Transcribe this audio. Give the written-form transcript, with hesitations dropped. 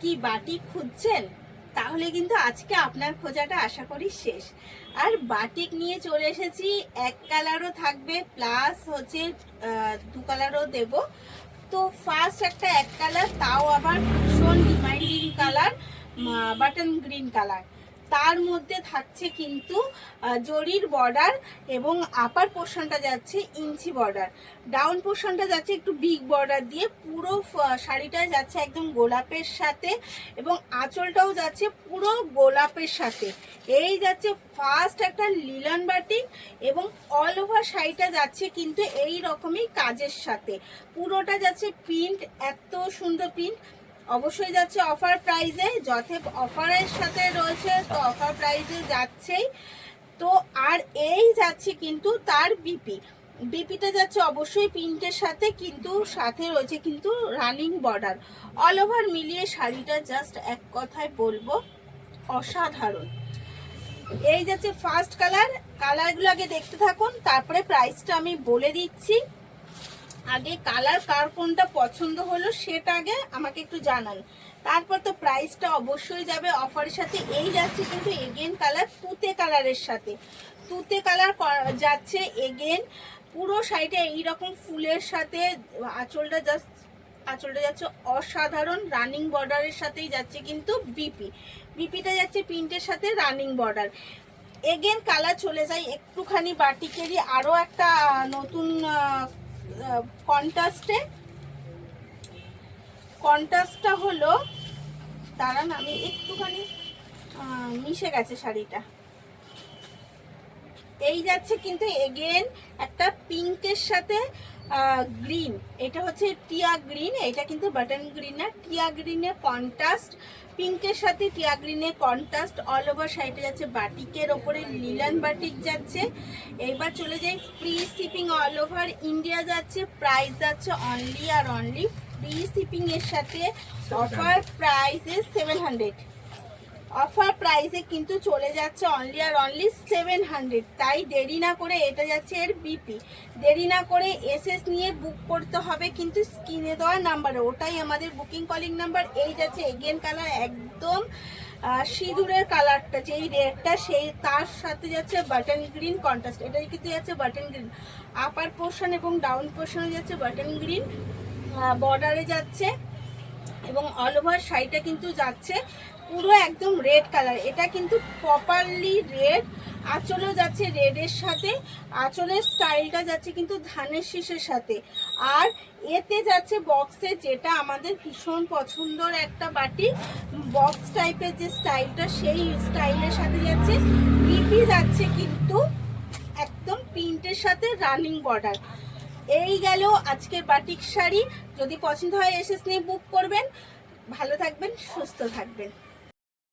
কি বাটিক খুঁজছেন? তাহলে কিন্তু আজকে আপনার খোঁজাটা আশা করি শেষ। আর বাটিক নিয়ে চলে এসেছি, এক কালারও থাকবে প্লাস হচ্ছে দু কালারও দেব। তো ফার্স্ট একটা এক কালার, তাও আবার ভীষণ demanding colour, button green colour. তার মধ্যে থাকছে কিন্তু জরির বর্ডার এবং আপার পোর্শনটা যাচ্ছে ইঞ্চি বর্ডার, ডাউন পোর্শনটা যাচ্ছে একটু বিগ বর্ডার দিয়ে। পুরো শাড়িটা যাচ্ছে একদম গোলাপের সাথে এবং আঁচলটাও যাচ্ছে পুরো গোলাপের সাথে। এই যাচ্ছে ফার্স্ট একটা লিলন বাটিক এবং অল ওভার শাড়িটা যাচ্ছে কিন্তু এই রকমই কাজের সাথে। পুরোটা যাচ্ছে প্রিন্ট, এত সুন্দর প্রিন্ট। অবশ্যই যাচ্ছে অফার প্রাইজে, যথেপ অফারের সাথে রয়েছে, তো অফার প্রাইজে যাচ্ছেই। তো আর এই যাচ্ছে কিন্তু তার বিপিটা যাচ্ছে অবশ্যই প্রিন্টের সাথে, কিন্তু সাথে রয়েছে কিন্তু রানিং বর্ডার। অল ওভার মিলিয়ে শাড়িটা জাস্ট এক কথায় বলবো অসাধারণ। এই যাচ্ছে ফার্স্ট কালার, কালারগুলো আগে দেখতে থাকুন, তারপরে প্রাইসটা আমি বলে দিচ্ছি। আগে কালার কার কোনটা পছন্দ হলো সেটা আগে আমাকে একটু জানান, তারপর তো প্রাইসটা অবশ্যই যাবে অফারের সাথে। এই যাচ্ছে কিন্তু এগেন কালার তুতে কালারের সাথে, তুতে কালার যাচ্ছে এগেন। পুরো শাড়িটা এইরকম ফুলের সাথে, আঁচলটা যাচ্ছে অসাধারণ রানিং বর্ডারের সাথেই যাচ্ছে কিন্তু বিপিটা যাচ্ছে প্রিন্টের সাথে রানিং বর্ডার। এগেন কালার চলে যায় একটুখানি বাটিকেরই আরো একটা নতুন কন্ট্রাস্টটা হলো, দাঁড়ান আমি একটুখানি মিশে গেছে শাড়িটা। এই যাচ্ছে কিন্তু এগেন একটা পিঙ্কের সাথে গ্রিন, এটা হচ্ছে টিয়া গ্রিন, এটা কিন্তু বাটন গ্রিন না, টিয়া গ্রিনের কন্ট্রাস্ট, পিঙ্কের সাথে টিয়া গ্রিনের কন্ট্রাস্ট। অল ওভার শাড়িটা যাচ্ছে বাটিকের ওপরে লিলন বাটিক যাচ্ছে। এইবার চলে যাই free shipping all over India যাচ্ছে, প্রাইস যাচ্ছে অনলি আর অনলি ফ্রি শিপিং এর সাথে অফার প্রাইসে 700, অফার প্রাইসে কিন্তু চলে যাচ্ছে অনলি আর অনলি 700। তাই দেরি না করে, এটা যাচ্ছে এর বিপি, দেরি না করে এসএস নিয়ে বুক করতে হবে কিন্তু স্ক্রিনে দেওয়া নাম্বারে, ওটাই আমাদের বুকিং কলিং নাম্বার। এই যাচ্ছে এগেন কালার একদম সিঁদুরের কালারটা, যেই রেডটা সেই তার সাথে যাচ্ছে বাটন গ্রিন কন্ট্রাস্ট, এটাই কিন্তু যাচ্ছে বাটন গ্রিন। আপার পোর্শন এবং ডাউন পোর্শনে যাচ্ছে বাটন গ্রিন বর্ডারে যাচ্ছে এবং অল ওভার শাড়িটা কিন্তু যাচ্ছে পুরো একদম রেড কালার, এটা কিন্তু প্রপারলি রেড। আঁচলও যাচ্ছে রেডের সাথে, আঁচলের স্টাইলটা যাচ্ছে কিন্তু ধানের শীষের সাথে। আর এতে যাচ্ছে বক্সে, যেটা আমাদের ভীষণ পছন্দের একটা বাটি, বক্স টাইপের যে স্টাইলটা সেই স্টাইলের সাথে যাচ্ছে। বিপি যাচ্ছে কিন্তু একদম প্রিন্টের সাথে রানিং বর্ডার। এই গেল আজকের বাটিক শাড়ি। যদি পছন্দ হয় এসএস নিয়ে বুক করবেন। ভালো থাকবেন, সুস্থ থাকবেন।